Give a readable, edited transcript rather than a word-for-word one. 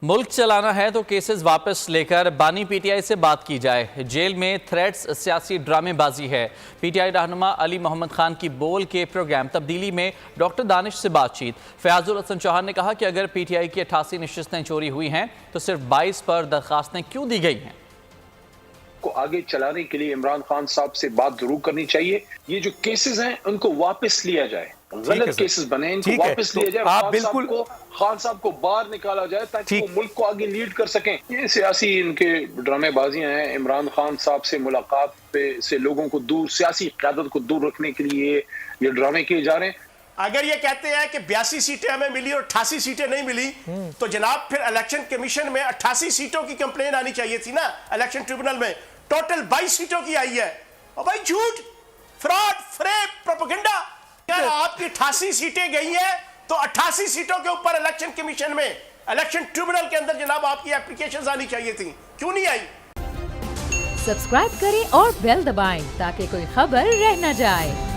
मुल्क चलाना है तो केसेस वापस लेकर बानी पीटीआई से बात की जाए। जेल में थ्रेट्स सियासी ड्रामेबाजी है। पीटीआई रहनुमा अली मोहम्मद खान की बोल के प्रोग्राम तब्दीली में डॉक्टर दानिश से बातचीत। फयाजुल हसन चौहान ने कहा कि अगर पीटीआई की 88 नशिस्तें चोरी हुई हैं तो सिर्फ 22 पर दरखास्तें क्यों दी गई हैं। को आगे चलाने के लिए इमरान खान साहब से बात जरूर करनी चाहिए। ये जो केसेस हैं उनको वापस लिया जाए, गलत केसेस बने इनको वापस लिया जाए। आप बिल्कुल खान साहब को बाहर निकाला जाए ताकि वो मुल्क को आगे लीड कर सकें। ये सियासी इनके ड्रामेबाजियां हैं। इमरान खान साहब से मुलाकात पे से लोगों को दूर, सियासी क़यादत को दूर रखने के लिए ये ड्रामे किए जा रहे हैं। अगर ये कहते हैं कि 82 सीटें हमें मिली और 88 सीटें नहीं मिली तो जनाब फिर इलेक्शन कमीशन में 88 सीटों की कंप्लेन आनी चाहिए थी ना। इलेक्शन ट्रिब्यूनल में टोटल 22 सीटों की आई है। और भाई झूठ, फ्रॉड, फ्रेब, प्रोपेगेंडा। अगर आपकी 88 सीटें गई हैं तो 88 सीटों के ऊपर इलेक्शन कमीशन में, इलेक्शन ट्रिब्यूनल के अंदर जनाब आपकी एप्लीकेशंस आनी चाहिए थी, क्यों नहीं आई। सब्सक्राइब करें और बेल दबाएं ताकि कोई खबर रह न जाए।